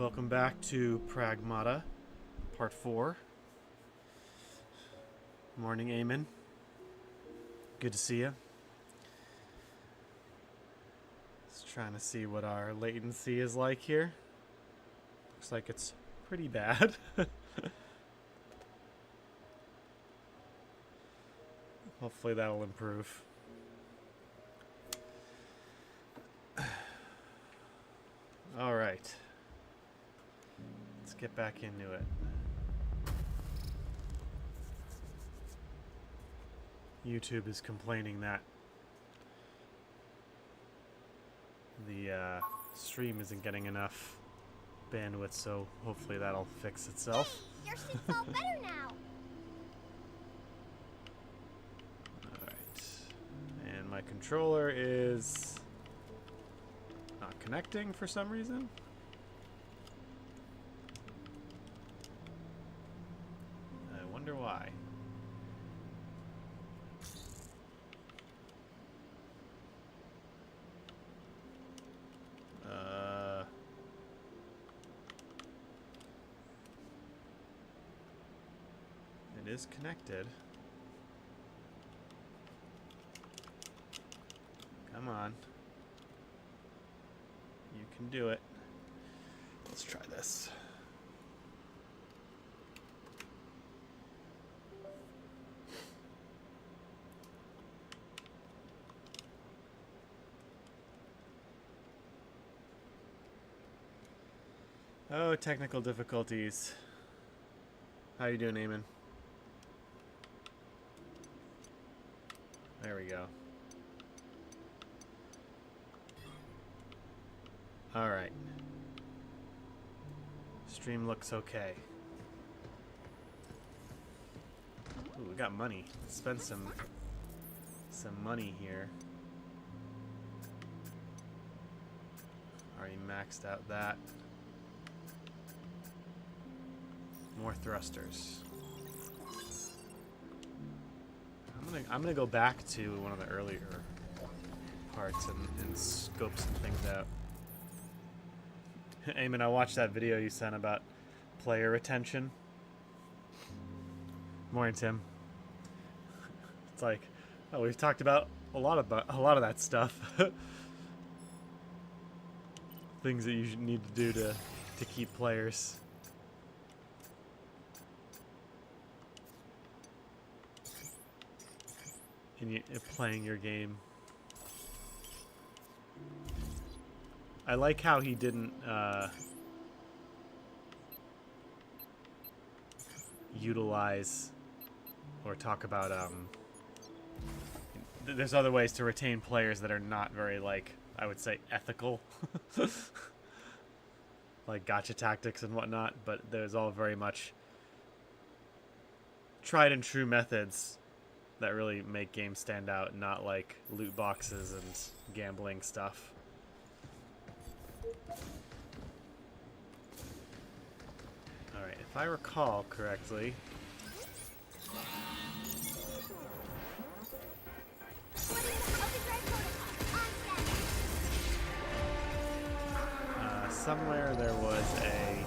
Welcome back to Pragmata, Part 4. Morning, Eamon. Good to see you. Just trying to see what our latency is like here. Looks like it's pretty bad. Hopefully that'll improve. All right. Let's get back into it. YouTube is complaining that the stream isn't getting enough bandwidth, so hopefully that'll fix itself. Hey, your shit's all better now. Alright. And my controller is not connecting for some reason. I wonder why. It is connected. Come on. You can do it. Let's try this. Oh, technical difficulties. How you doing, Eamon? There we go. Alright. Stream looks okay. Ooh, we got money. Let's spend some money here. Already maxed out that. More thrusters. I'm gonna go back to one of the earlier parts and scope some things out. Eamon, I watched that video you sent about player retention. Morning, Tim. It's like, oh, we've talked about a lot of that stuff. Things that you need to do to keep players. In playing your game. I like how he didn't utilize or talk about there's other ways to retain players that are not very, like, I would say, ethical. Like gacha tactics and whatnot, but there's all very much tried and true methods that really make games stand out, not like loot boxes and gambling stuff. Alright, if I recall correctly... somewhere there was a...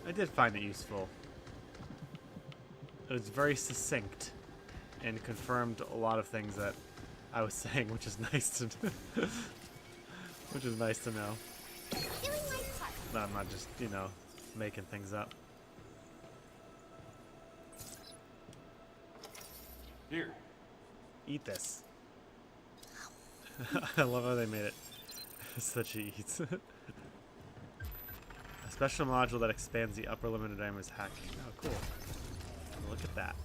I did find it useful. It was very succinct and confirmed a lot of things that I was saying, which is nice to which is nice to know. No, I'm not just, you know, making things up. Here. Eat this. I love how they made it such a eat. A special module that expands the upper limit of damage hacking. Oh, cool. Look at that.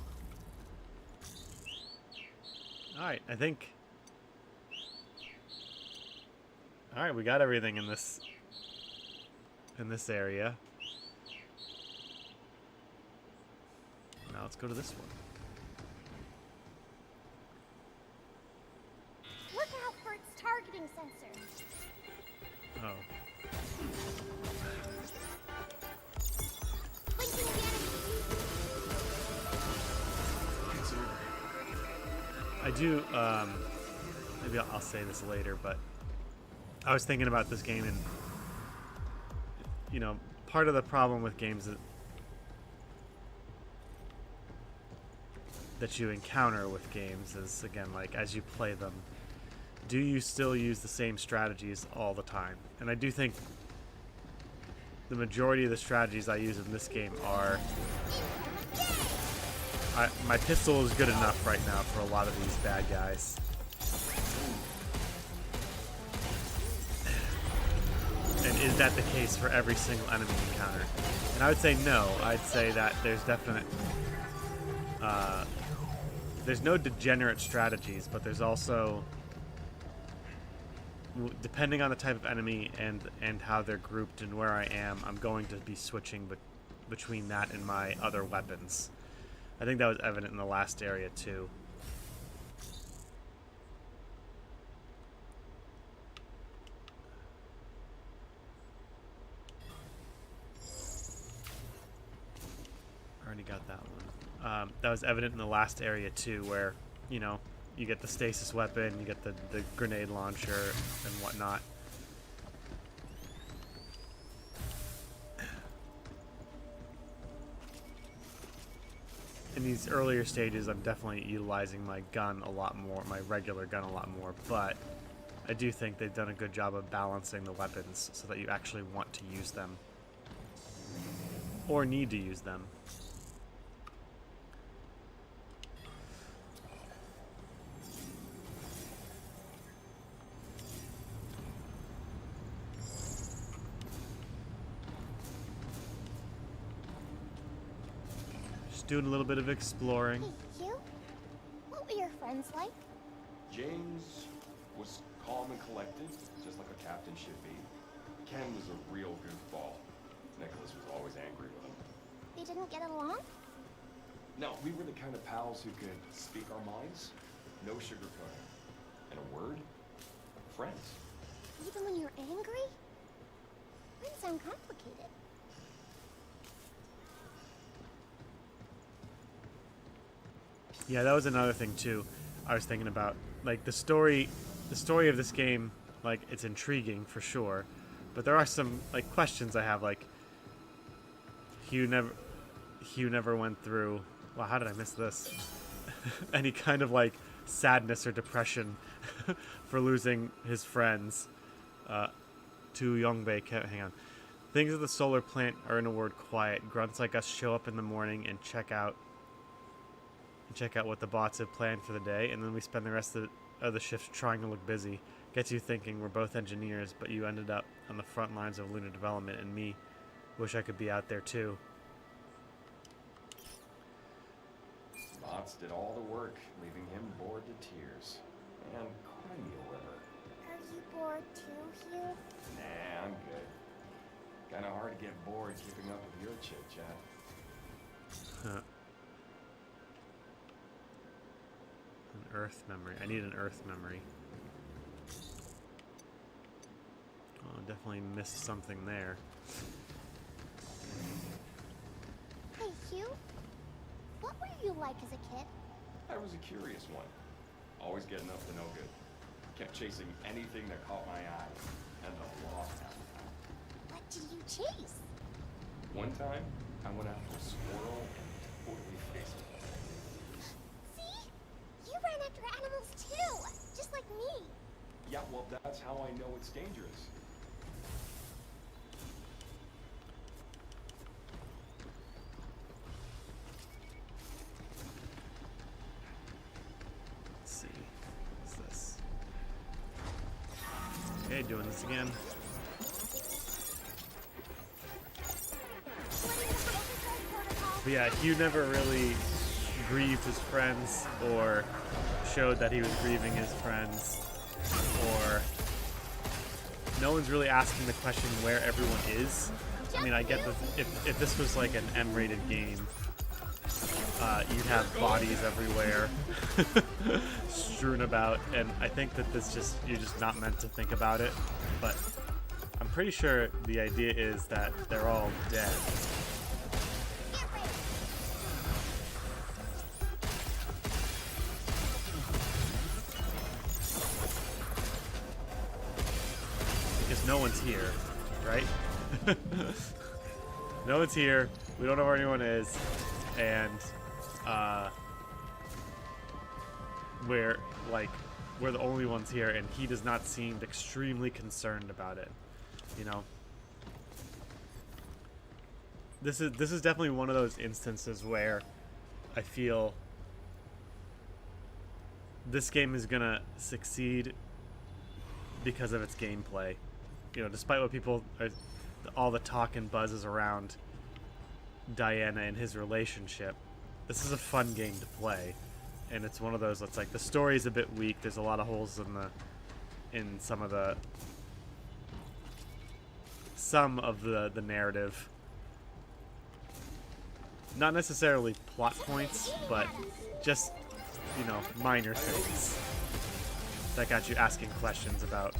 Alright, I think... Alright, we got everything in this area. Now let's go to this one. Look out for its targeting sensor. Oh. Blinking the enemy. I do, maybe I'll say this later, but I was thinking about this game, and you know, part of the problem with games that you encounter with games is, again, like, as you play them, do you still use the same strategies all the time? And I do think the majority of the strategies I use in this game are... my pistol is good enough right now for a lot of these bad guys. And is that the case for every single enemy encounter? And I would say no. I'd say that there's definite... there's no degenerate strategies, but there's also... depending on the type of enemy and how they're grouped and where I am, I'm going to be switching between that and my other weapons. I think that was evident in the last area too. Already got that one. That was evident in the last area too, where, you know, you get the stasis weapon, you get the grenade launcher and whatnot. In these earlier stages, I'm definitely utilizing my gun a lot more, my regular gun a lot more, but I do think they've done a good job of balancing the weapons so that you actually want to use them. Or need to use them. Doing a little bit of exploring. Hey, you? What were your friends like? James was calm and collected, just like a captain should be. Ken was a real goofball. Nicholas was always angry with him. They didn't get along? No, we were the kind of pals who could speak our minds, no sugarcoating. And a word, friends. Even when you're angry? Friends sound complicated. Yeah, that was another thing too. I was thinking about, like, the story of this game. Like, it's intriguing for sure, but there are some, like, questions I have. Like, Hugh never went through. Wow, how did I miss this? Any kind of, like, sadness or depression for losing his friends to Yongbei. Hang on. Things at the solar plant are, in a word, quiet. Grunts like us show up in the morning and check out what the bots have planned for the day, and then we spend the rest of the shift trying to look busy. Gets you thinking we're both engineers, but you ended up on the front lines of lunar development, and me wish I could be out there too. Bots did all the work, leaving him bored to tears. And cry me a river. Are you bored too, Hugh? Nah, I'm good. Kinda hard to get bored keeping up with your chit-chat. Huh. An earth memory. I need an earth memory. Oh, definitely missed something there. Hey, Hugh? What were you like as a kid? I was a curious one. Always getting up to no good. Kept chasing anything that caught my eye. Ended up lost half the time. What did you chase? One time, I went after a squirrel and totally faced it. See? You ran after animals too, just like me. Yeah, well, that's how I know it's dangerous. Let's see. What's this? Okay, doing this again. But yeah, Hugh never really grieved his friends or showed that he was grieving his friends, or no one's really asking the question where everyone is. I mean, I get that if this was like an M-rated game, you'd have bodies everywhere strewn about, and I think that you're just not meant to think about it, but I'm pretty sure the idea is that they're all dead. no one's here, right? No one's here. We don't know where anyone is, and we're the only ones here, and he does not seem extremely concerned about it. You know, this is definitely one of those instances where I feel this game is gonna succeed because of its gameplay. You know, despite what people are, all the talk and buzz is around Diana and his relationship, this is a fun game to play, and it's one of those that's like the story's a bit weak. There's a lot of holes in some of the narrative. Not necessarily plot points, but just, you know, minor things that got you asking questions about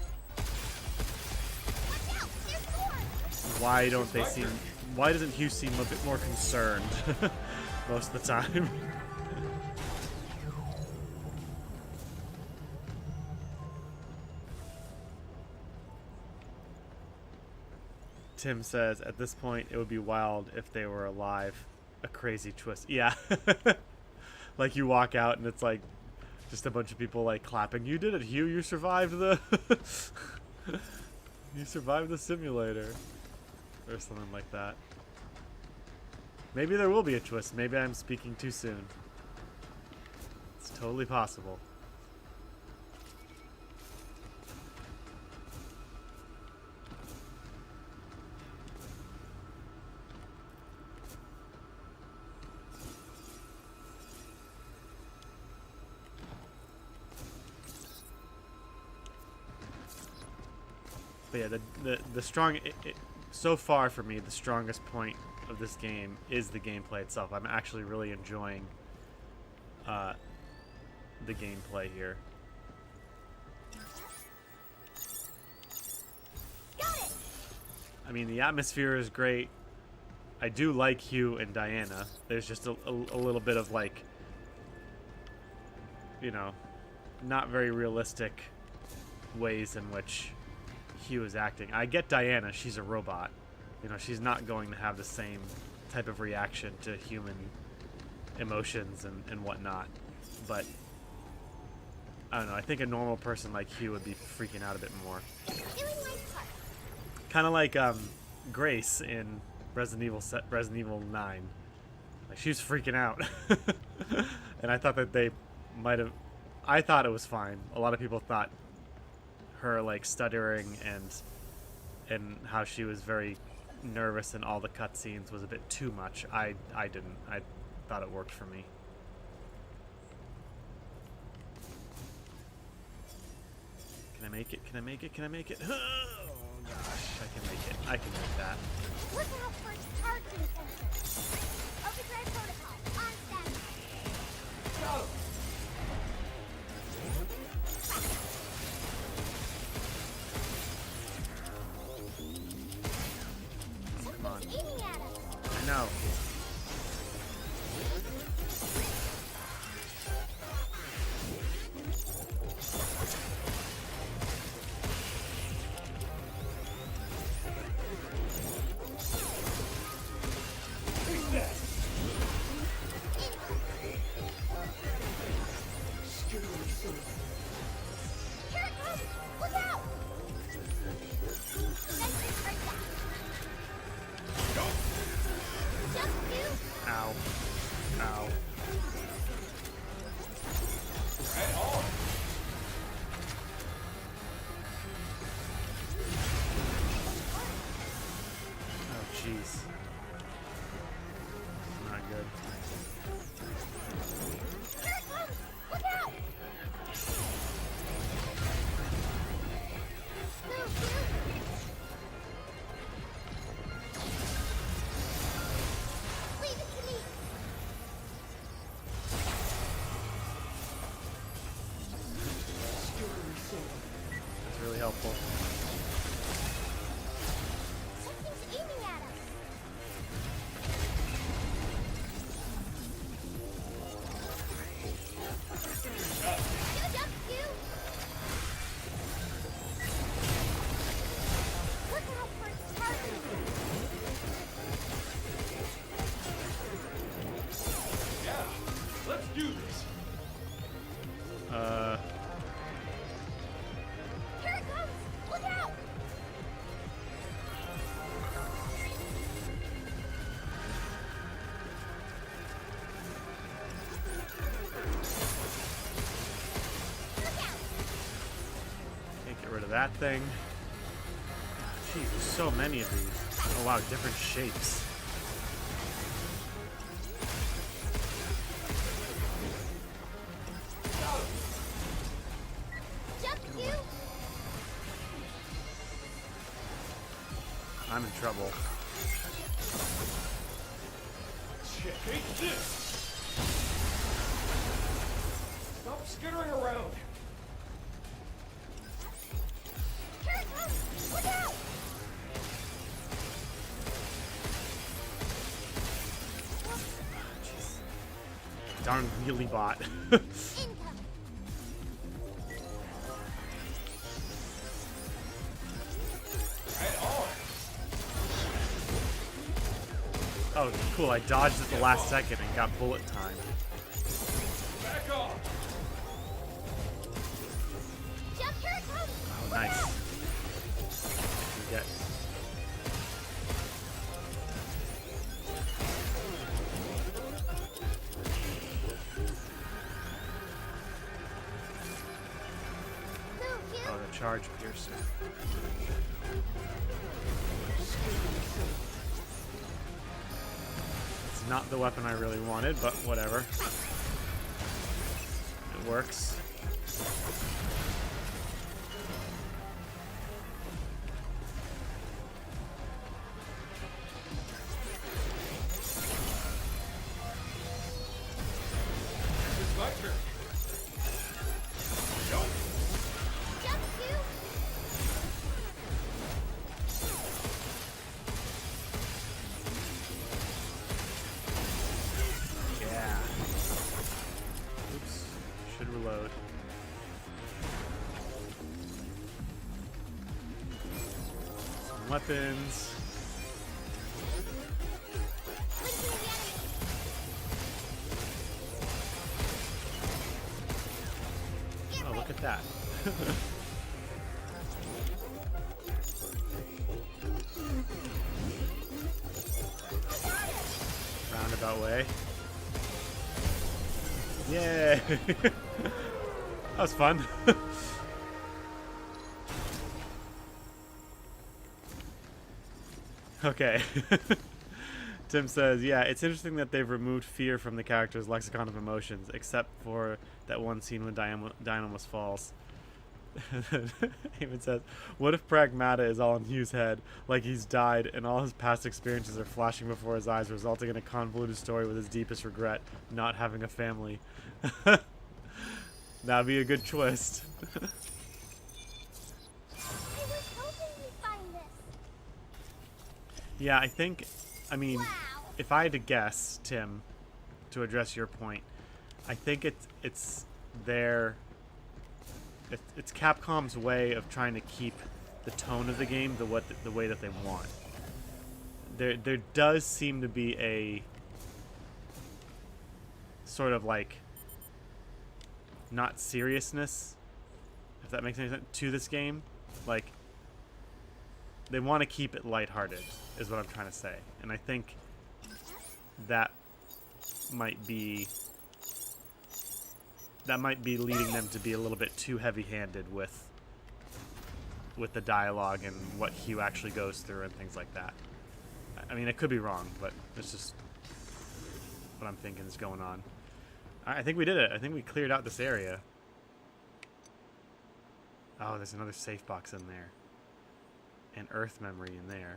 why doesn't Hugh seem a bit more concerned most of the time. Tim says, at this point, it would be wild if they were alive. A crazy twist. Yeah. Like you walk out and it's like just a bunch of people like clapping. You did it, Hugh. You survived the you survived the simulator. Or something like that. Maybe there will be a twist. Maybe I'm speaking too soon. It's totally possible. But yeah, the strong... so far for me, the strongest point of this game is the gameplay itself. I'm actually really enjoying the gameplay here. Got it. I mean, the atmosphere is great. I do like Hugh and Diana. There's just a little bit of like, you know, not very realistic ways in which Hugh is acting. I get Diana, she's a robot. You know, she's not going to have the same type of reaction to human emotions and whatnot. But, I don't know, I think a normal person like Hugh would be freaking out a bit more. Kind of like Grace in Resident Evil 9. Like, she was freaking out. And I thought that they might have... I thought it was fine. A lot of people thought her like stuttering and how she was very nervous in all the cutscenes was a bit too much. I didn't. I thought it worked for me. Can I make it? Can I make it? Can I make it? Oh gosh, I can make it. I can make that. Look out for charging sensors. Overdrive protocol on standby. Got him. Aiming at us. I know. Here it comes. Look out. Sensors right down. Jump, you. Ow. Ow. Right on. Oh jeez. Not good. Here it comes. Look out. Move, move. Leave it to me. That's really helpful. Something's aiming at us. You jump, you. of that thing. Jeez, there's so many of these. Oh wow, different shapes. Jump you! I'm in trouble. Check this! Stop skittering around! Here it comes! Look out! Darn wheelie bot. Incoming! Head on! Oh, cool. I dodged at the last second and got bullet time. Back off! Jump, here it comes! Oh, nice. You get. Move, you! Oh, the charge piercer. It's not the weapon I really wanted, but whatever. It works. It's my turn. Jump! Jump, you! Yeah. Oops. Should reload. Some weapons. Linking the enemy! Get Oh, look at that. Roundabout way. Yay! That was fun. Okay. Tim says, yeah, it's interesting that they've removed fear from the character's lexicon of emotions, except for that one scene when Dynamus falls. Even says, what if Pragmata is all in Hugh's head, like he's died and all his past experiences are flashing before his eyes, resulting in a convoluted story with his deepest regret, not having a family. That'd be a good twist. I was hoping we'd find this. Yeah, I mean, Wow. if I had to guess, Tim, to address your point, I think it's Capcom's way of trying to keep the tone of the game the way that they want. There does seem to be a sort of like not seriousness, if that makes any sense, to this game. Like, they want to keep it lighthearted, is what I'm trying to say. And I think that might be leading them to be a little bit too heavy-handed with the dialogue and what Hugh actually goes through and things like that. I mean, I could be wrong, but it's just what I'm thinking is going on. I think we did it. I think we cleared out this area. Oh, there's another safe box in there. And Earth memory in there.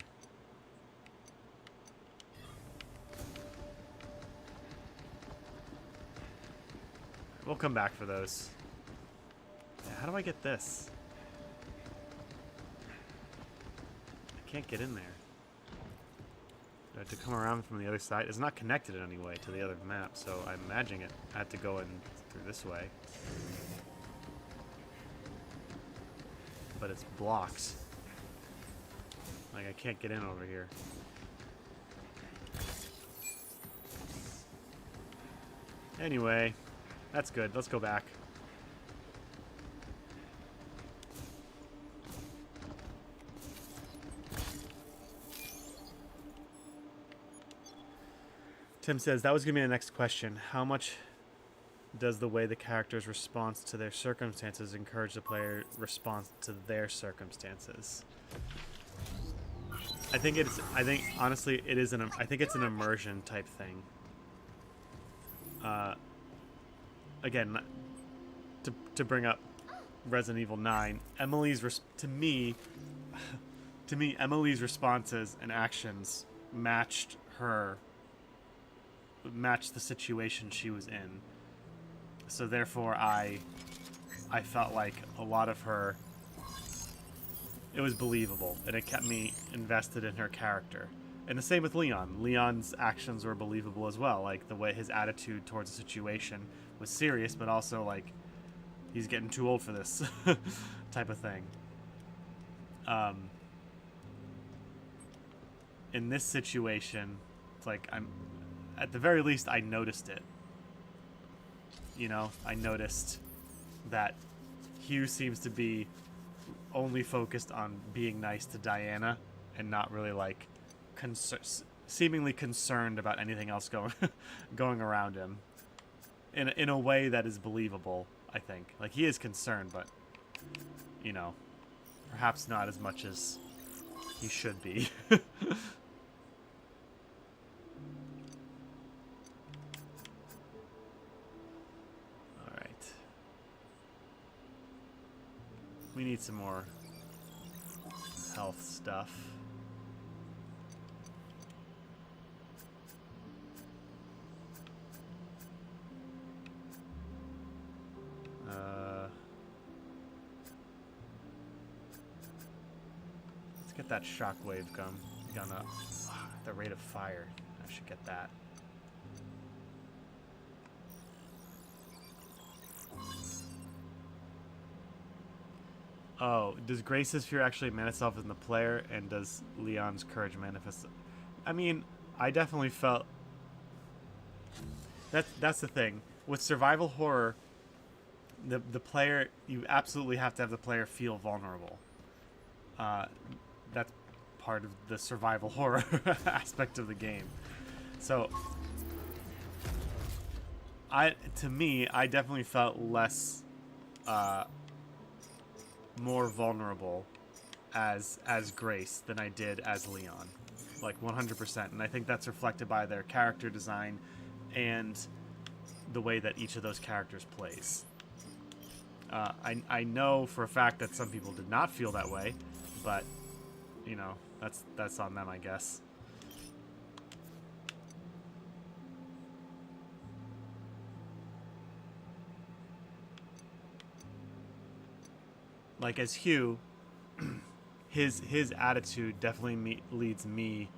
We'll come back for those. Yeah, how do I get this? I can't get in there. Do I have to come around from the other side? It's not connected in any way to the other map, so I'm imagining it. I have to go in through this way. But it's blocked. Like, I can't get in over here. Anyway, that's good. Let's go back. Tim says, that was going to be the next question. How much does the way the character's response to their circumstances encourage the player response to their circumstances? I think honestly it is I think it's an immersion type thing. Again, to bring up Resident Evil 9, to me Emily's responses and actions matched the situation she was in. So therefore I felt like a lot of her, it was believable, and it kept me invested in her character. And the same with Leon. Leon's actions were believable as well. Like, the way his attitude towards the situation was serious, but also, like, he's getting too old for this type of thing. In this situation, it's like, at the very least, I noticed it. You know, I noticed that Hugh seems to be only focused on being nice to Diana and not really, like, seemingly concerned about anything else going around him in a way that is believable. I think, like, he is concerned, but, you know, perhaps not as much as he should be. All right, we need some more health stuff. Let's get that shockwave gun up. The rate of fire. I should get that. Oh, does Grace's fear actually manifest itself in the player, and does Leon's courage manifest? I mean, I definitely felt that's the thing with survival horror. The player, you absolutely have to have the player feel vulnerable. That's part of the survival horror aspect of the game. So, I definitely felt less, more vulnerable as Grace than I did as Leon, like 100%. And I think that's reflected by their character design and the way that each of those characters plays. I know for a fact that some people did not feel that way, but, you know, that's on them, I guess. Like, as Hugh, his attitude definitely leads me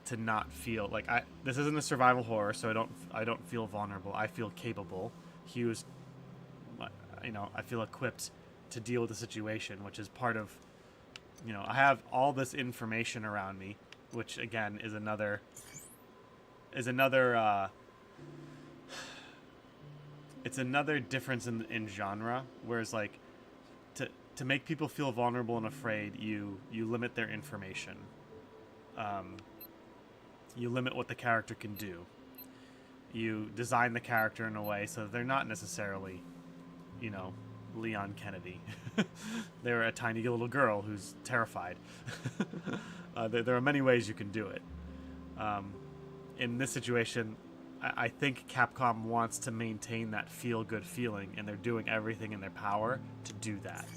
to not feel like this isn't a survival horror, so I don't feel vulnerable. I feel capable. Hugh's, you know, I feel equipped to deal with the situation, which is part of, you know, I have all this information around me, which again is another it's another difference in genre, whereas, like, to make people feel vulnerable and afraid, you limit their information. You limit what the character can do. You design the character in a way so that they're not necessarily, you know, Leon Kennedy. They're a tiny little girl who's terrified. There are many ways you can do it. In this situation, I think Capcom wants to maintain that feel-good feeling, and they're doing everything in their power to do that.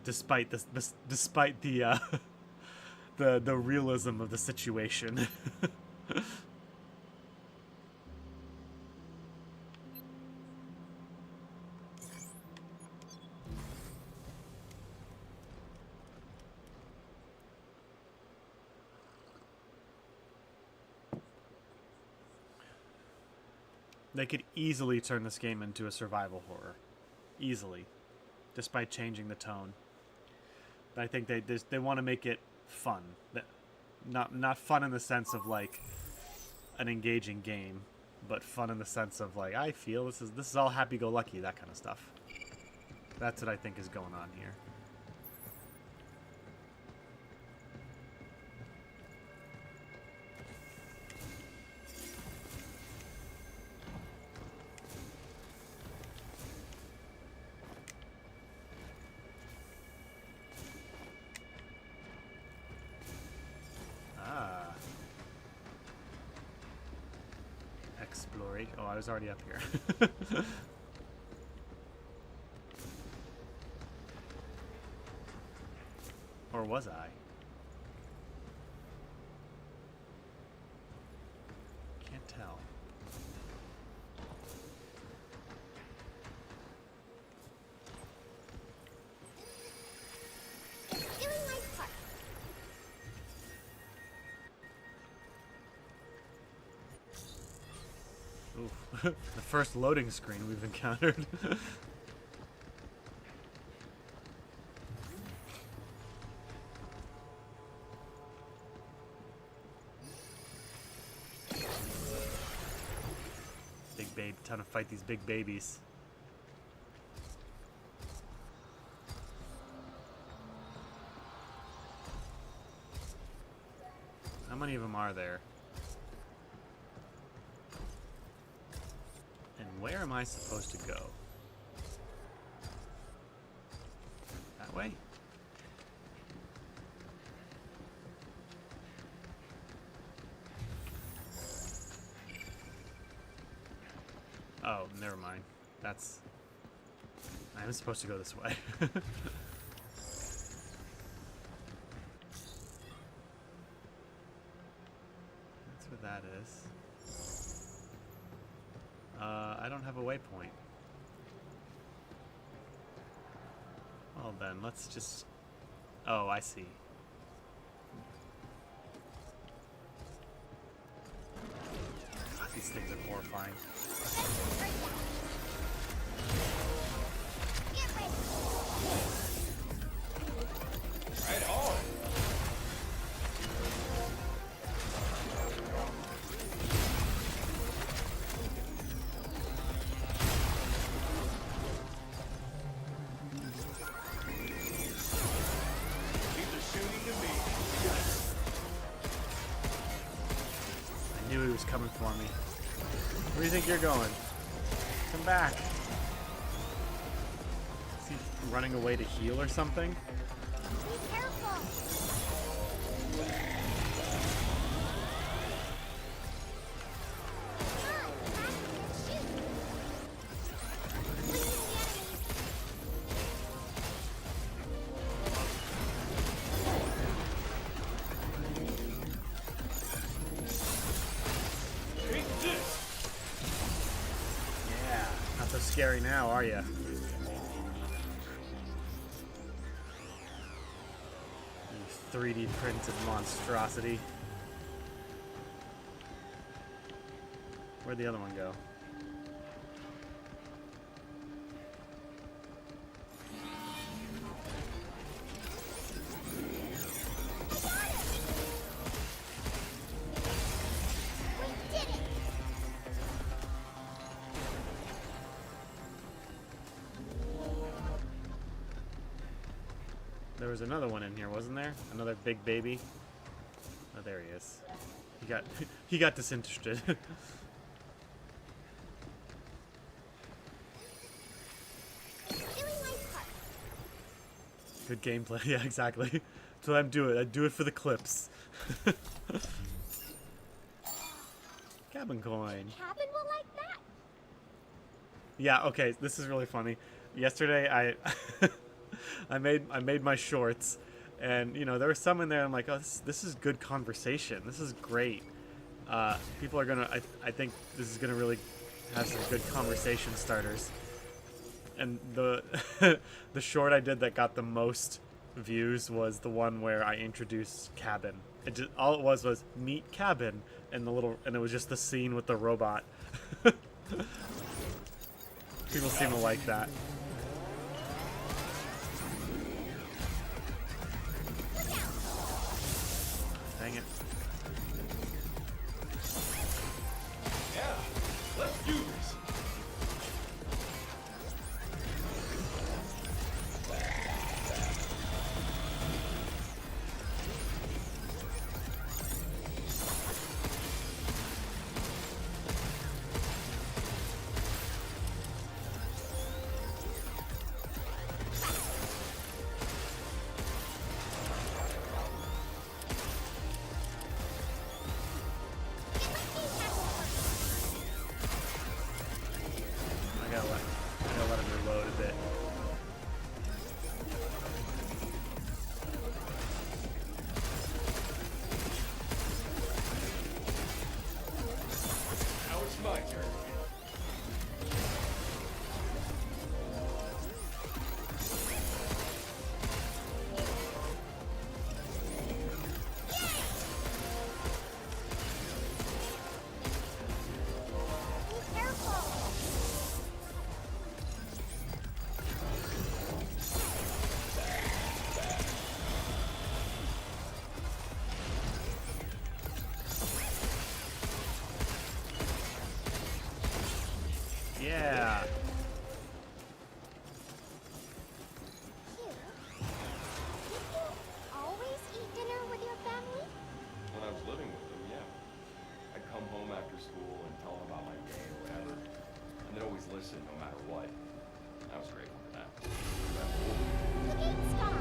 Despite the the realism of the situation. They could easily turn this game into a survival horror. Easily. Despite changing the tone. But I think they want to make it fun. Not fun in the sense of, like, an engaging game, but fun in the sense of, like, I feel this is all happy-go-lucky, that kind of stuff. That's what I think is going on here. Glory. Oh, I was already up here. Or was I? Can't tell. Doing my part. Ooh, the first loading screen we've encountered. Big babe, time to fight these big babies. How many of them are there? And where am I supposed to go? That way? Oh, never mind. That's... I'm supposed to go this way. That's what that is. I don't have a waypoint. Well then, let's just... Oh, I see. God, these things are horrifying. Get ready. Right on. These are shooting to me. I knew he was coming for me. Where do you think you're going? Come back. Is he running away to heal or something? Be careful. Come on, let's shoot. Losing the enemies. Take this. Yeah. Not so scary now, are ya? You 3D printed monstrosity. Where'd the other one go? We did it. There was another one in here, wasn't there? Another big baby. Oh, there he is. He got disinterested. Doing my part. Good gameplay. Yeah, exactly. That's what I'm doing. I do it for the clips. Cabin coin. Cabin will like that. Yeah, okay, this is really funny. Yesterday I I made my shorts, and you know, there was some in there I'm like, oh, this is good conversation. This is great. People are gonna I think this is gonna really have some good conversation starters. And the the short I did that got the most views was the one where I introduced Cabin. It just, all it was meet Cabin, and it was just the scene with the robot. People seem to like that. Dang it. Yeah, let's do this. blood. I was grateful for that. Look at Sky.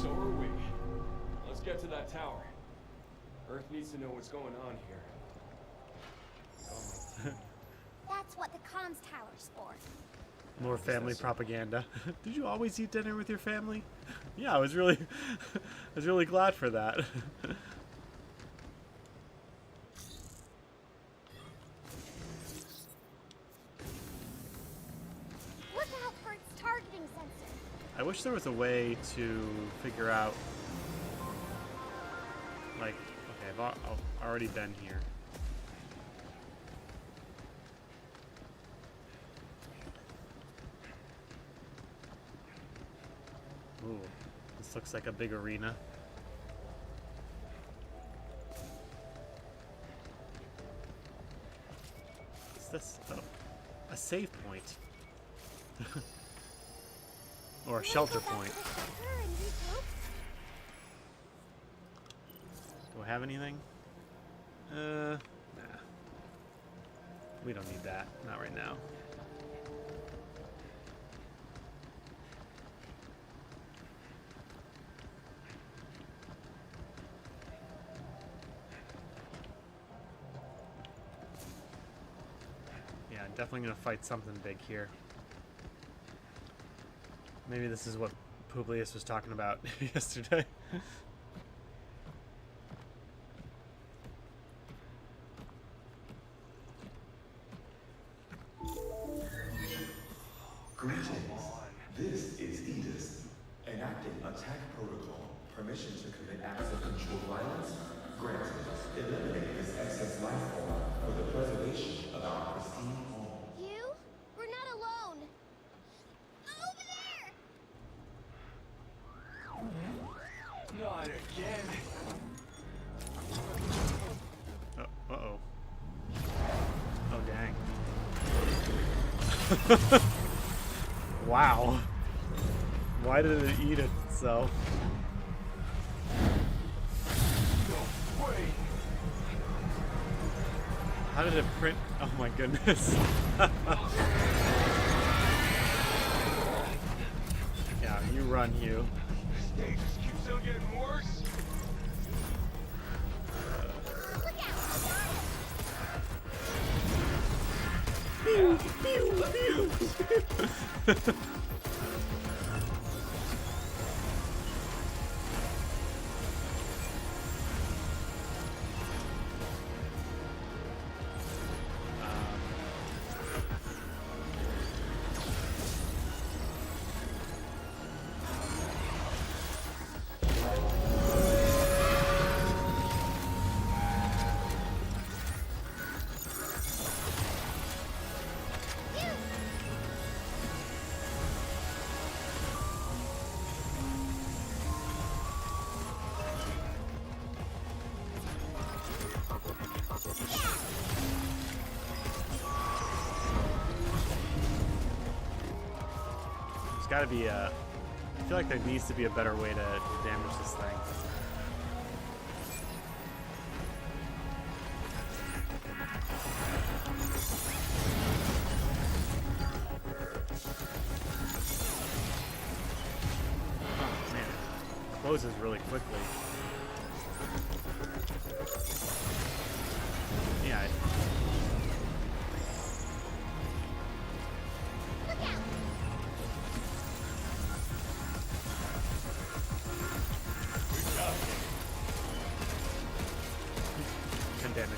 So are we. Let's get to that tower. Earth needs to know what's going on here. That's what the comms tower's for. More family propaganda. Did you always eat dinner with your family? Yeah, I was really, I was really glad for that. Look out for its targeting sensor. I wish there was a way to figure out, like, okay, I've already been here. Ooh, this looks like a big arena. What's this? Oh, a save point. Or a shelter point. Do I have anything? Nah. We don't need that. Not right now. Yeah, I'm definitely gonna fight something big here. Maybe this is what Publius was talking about yesterday. Greetings. This is Edith. Enacting attack protocol. Permission to commit acts of controlled violence? Granted. Eliminate this excess life form for the preservation of our pristine home. You? We're not alone. Over there! Not again. Uh-oh. Oh, dang. Wow. Why did it eat itself? No way. How did it print? Oh my goodness. Yeah, you run, Hugh. This day just keeps on getting worse. Look out! Pew, pew, pew. There's gotta be a... I feel like there needs to be a better way to damage this thing. Oh man, it closes really quickly. Yeah. Look out!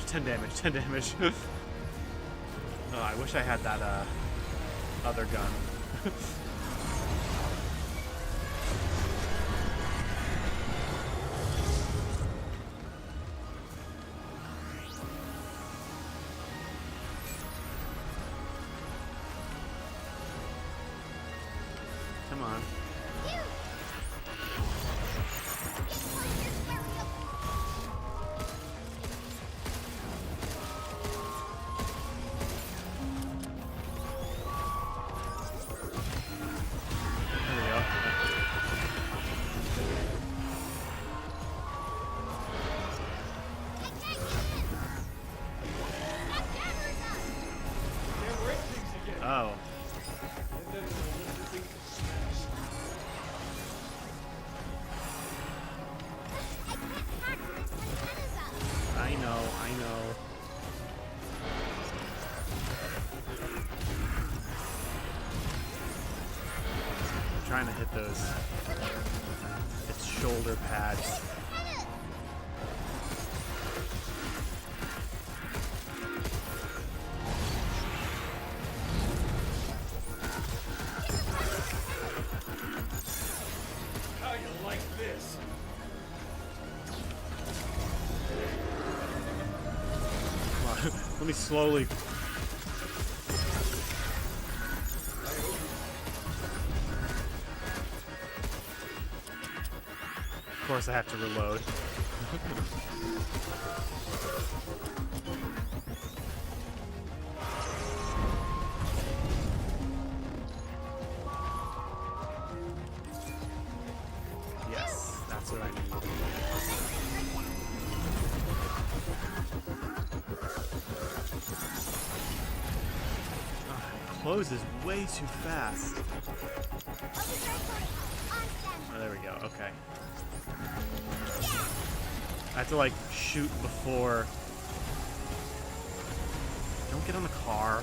10 damage, 10 damage. Oh, I wish I had that other gun. Come on. You! It's players variable. There we go. I can't get in! That camera's up! Can't break things again. Oh. I know, I know. I'm trying to hit those. Its shoulder pads. How you like this? Come on, let me slowly. Of course, I have to reload. Yes, that's what I need. It closes way too fast. Oh, there we go. Okay. I have to like shoot before. Don't get on the car.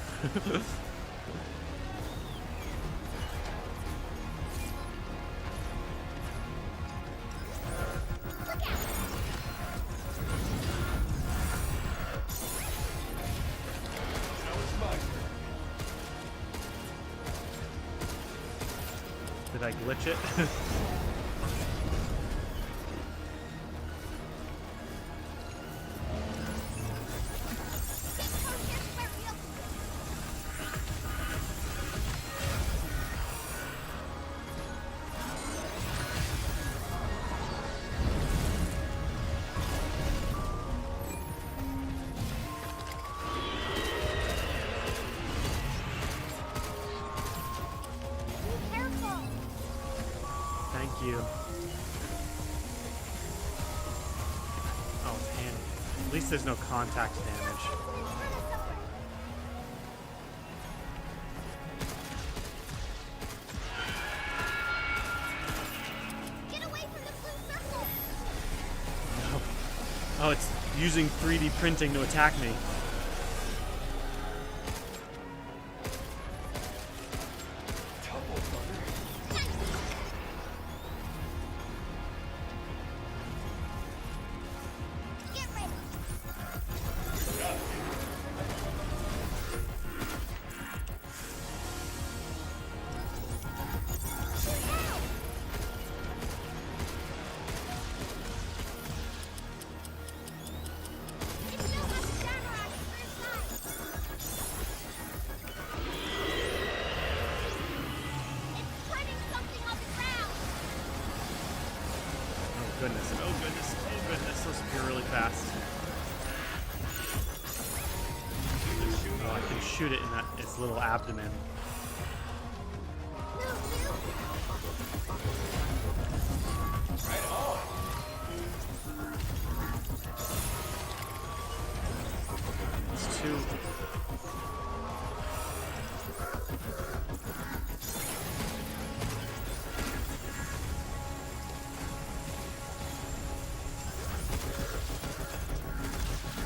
Did I glitch it? Thank you. Oh, man. At least there's no contact damage. Get away from the blue circle! No. Oh, it's using 3D printing to attack me. Get ready! It still has a camera on its rear side. It's putting something on the ground. Oh, goodness. Oh, goodness. Oh, goodness. Those appear really fast. Oh, I can shoot it in its little abdomen. No, you. Right on. It's too...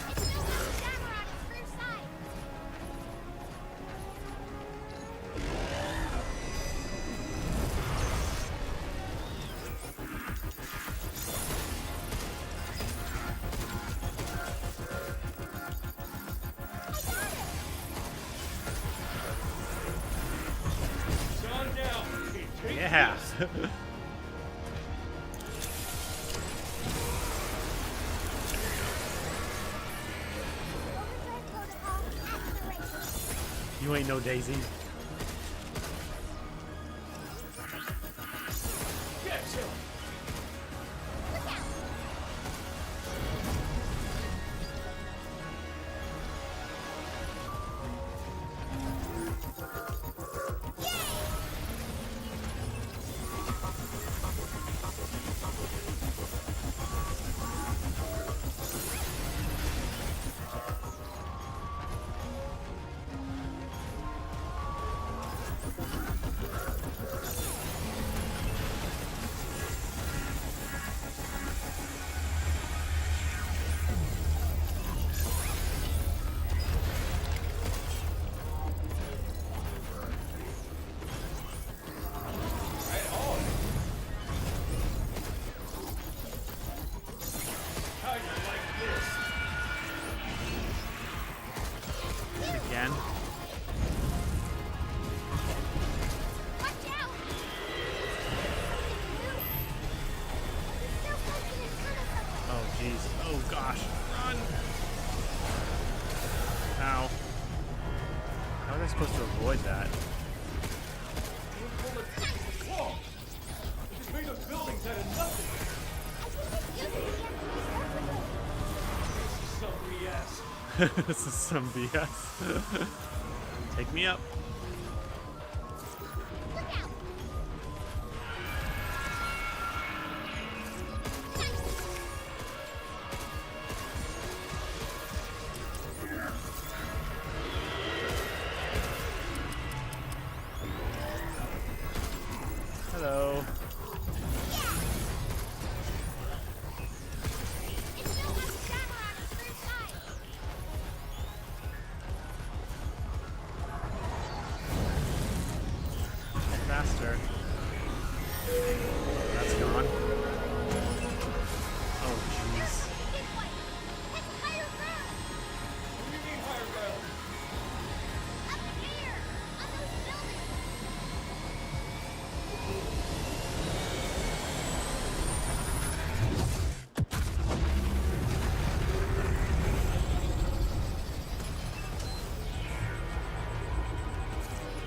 It still has a camera on its rear side. John down. Take Yeah. Overdrive protocol activation. You ain't no Daisy. Get him. Look out! Whoa! It just made those buildings out of nothing. This is some BS. This is some BS. Take me up. Hello. Faster. That's gone. Oh, jeez.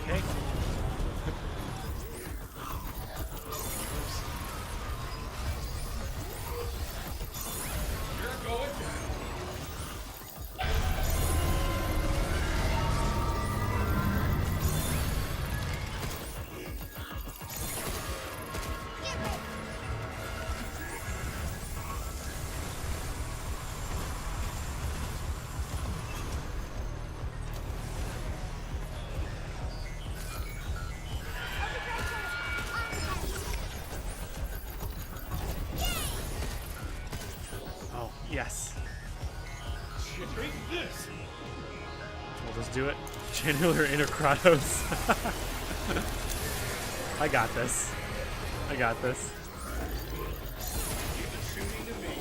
Okay. You're going down. Oh, yes. Take this. We'll just do it. Channeler Inner Kratos. I got this. I got this. Keep the shooting to me.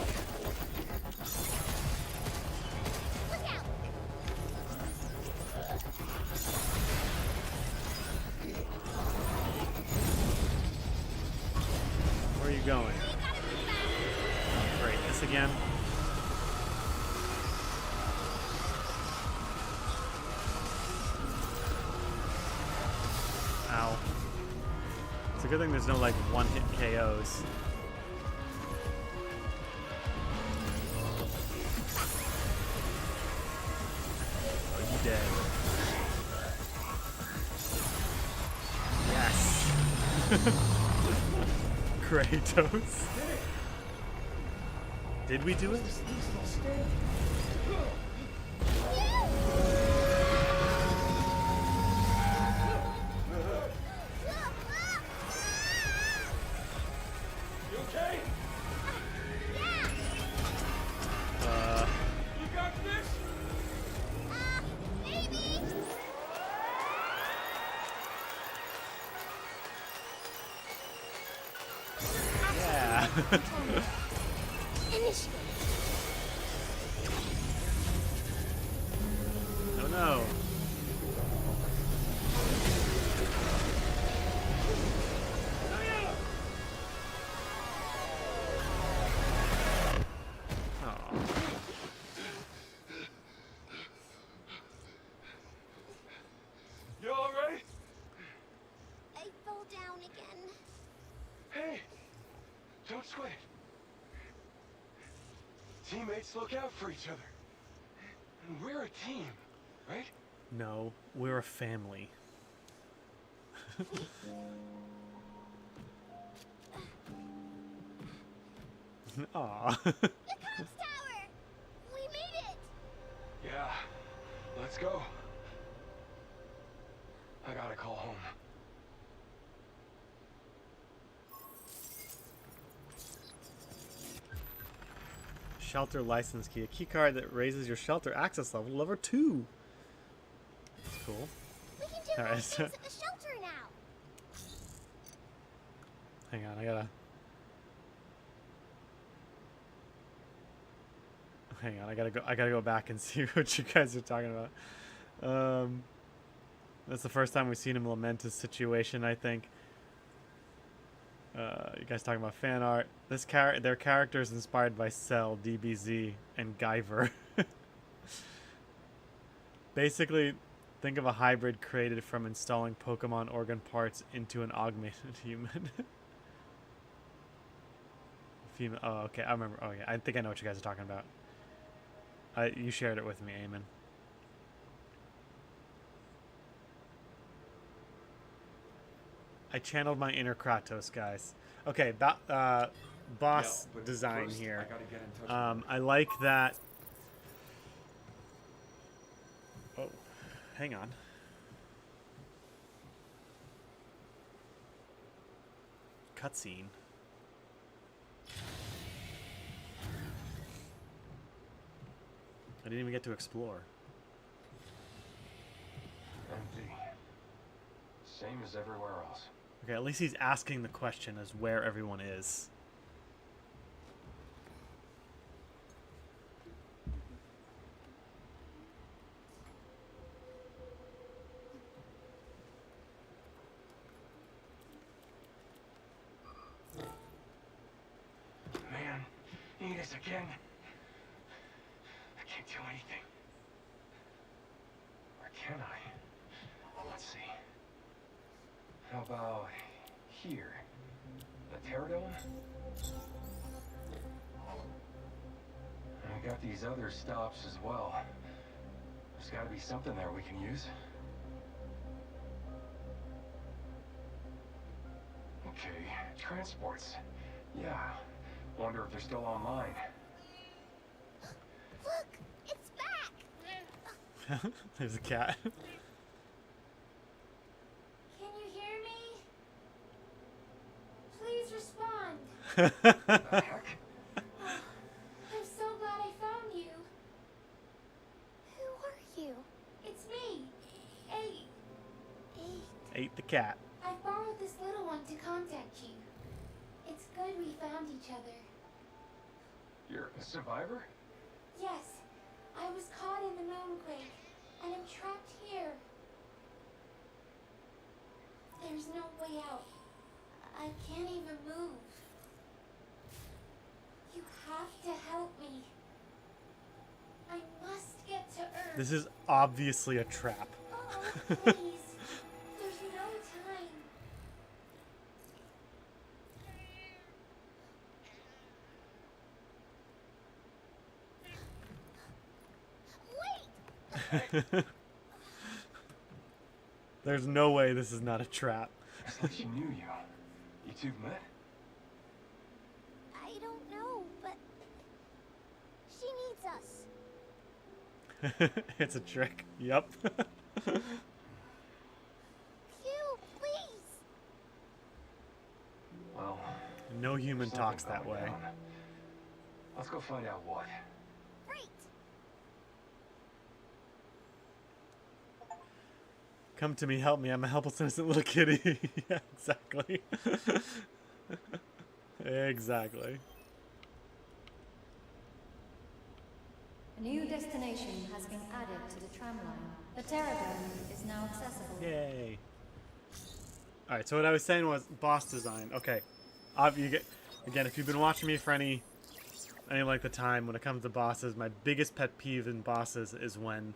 Where are you going? Oh, great. This again. Ow. It's a good thing there's no, like, one-hit KOs. Oh, you dead. Yes. Kratos. Did we do it? You okay? You got this? Yeah. Oh no. Oh. You alright? I fell down again. Hey! Don't sweat. Teammates look out for each other. And we're a team, right? No, we're a family. Aw. The Cops Tower! We made it! Yeah. Let's go. I gotta call home. Shelter license key. A key card that raises your shelter access level to level 2. That's cool. We can do All more right, things at the shelter now. Hang on, I gotta... Hang on, I gotta go back and see what you guys are talking about. That's the first time we've seen him lament his situation, I think. You guys talking about fan art. Their characters inspired by Cell, DBZ, and Guyver. Basically, Think of a hybrid created from installing Pokemon organ parts into an augmented human. Female. Oh, okay. I remember. Oh, yeah. I think I know what you guys are talking about. You shared it with me, Eamon. I channeled my inner Kratos, guys. Okay, boss design here. I like that. Oh, hang on. Cutscene. I didn't even get to explore. Empty. Same as everywhere else. Okay, at least he's asking the question as where everyone is. Man, eat us again. I can't do anything. Or can I? Let's see. How about here? The Pterodome? I got these other stops as well. There's gotta be something there we can use. Okay, transports. Yeah. Wonder if they're still online. Look, it's back. There's a cat. Can you hear me? Please respond. What the heck? I'm so glad I found you. Who are you? It's me, 8. Ate the cat. I borrowed this little one to contact you. It's good we found each other. You're a survivor? Yes, I was caught in the moonquake, and I'm trapped here. There's no way out. I can't even move. You have to help me. I must get to Earth. This is obviously a trap. Oh, please. There's no time. Wait! There's no way this is not a trap. It's like she knew you. You two met? I don't know, but she needs us. It's a trick. Yup. Phew, please. Well, No human something talks that going way. down. Let's go find out what. Great. Come to me, help me. I'm a helpless, innocent little kitty. Yeah, exactly. Exactly. A new destination has been added to the tramline. The Pterodome is now accessible. Yay. Alright, so what I was saying was boss design. Okay. You get, again, if you've been watching me for any length of time, when it comes to bosses, my biggest pet peeve in bosses is when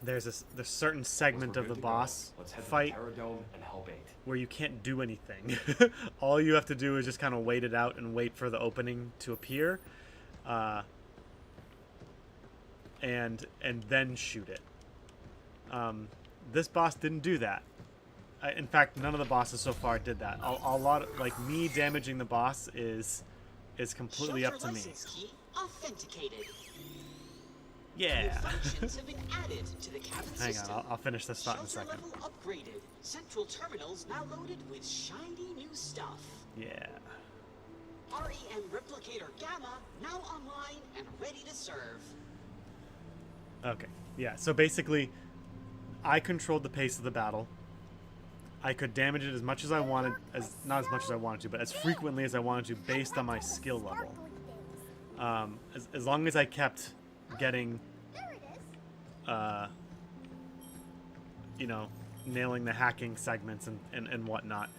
there's a certain segment of the boss fight and help 8. where you can't do anything. All you have to do is just kind of wait it out and wait for the opening to appear, and then shoot it. This boss didn't do that. In fact, none of the bosses so far did that. A lot of, like, me damaging the boss is completely up to me. Key authenticated. Yeah. New functions have been added to the cabin Hang system. on, I'll finish this thought in a Shelter second. level upgraded. Central terminals now loaded with shiny new stuff. Yeah. REM Replicator Gamma now online and ready to serve. Okay. Yeah, so basically, I controlled the pace of the battle. I could damage it as much as I wanted, not as much as I wanted to, but as frequently as I wanted to based on my skill level. As long as I kept getting, There it is. you know, nailing the hacking segments and whatnot.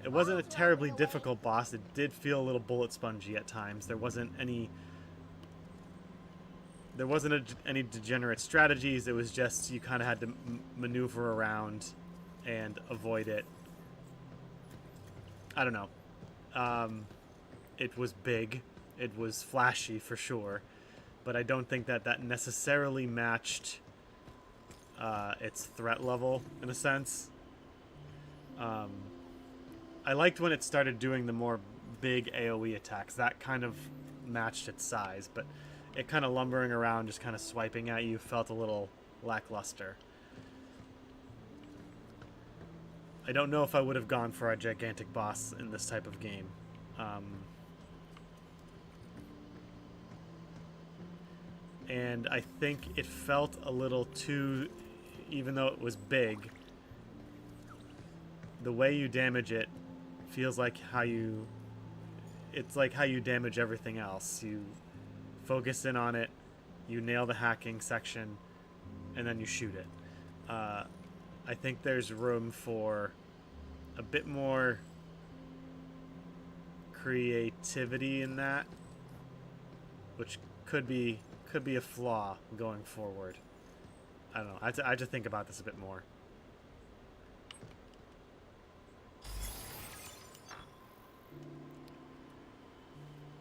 It wasn't a terribly difficult boss. It did feel a little bullet spongy at times. There wasn't any there wasn't any degenerate strategies. It was just you kind of had to maneuver around and avoid it. I don't know. It was big. It was flashy for sure. But I don't think that that necessarily matched its threat level, in a sense. I liked when it started doing the more big AoE attacks. That kind of matched its size, but it kind of lumbering around, just kind of swiping at you, felt a little lackluster. I don't know if I would have gone for a gigantic boss in this type of game. And I think it felt a little too, even though it was big, the way you damage it feels like it's like how you damage everything else. You focus in on it, you nail the hacking section, and then you shoot it. I think there's room for a bit more creativity in that, which could be a flaw going forward. I don't know. I have to think about this a bit more.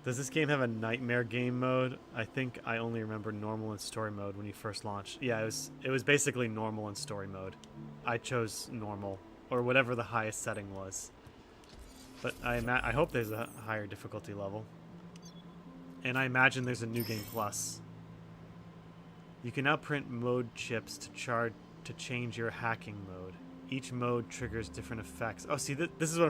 Does this game have a nightmare game mode? I think I only remember normal and story mode when you first launched. Yeah, it was basically normal and story mode. I chose normal, or whatever the highest setting was. But I hope there's a higher difficulty level. And I imagine there's a New Game Plus. You can now print mode chips to change your hacking mode. Each mode triggers different effects. Oh, see, this is what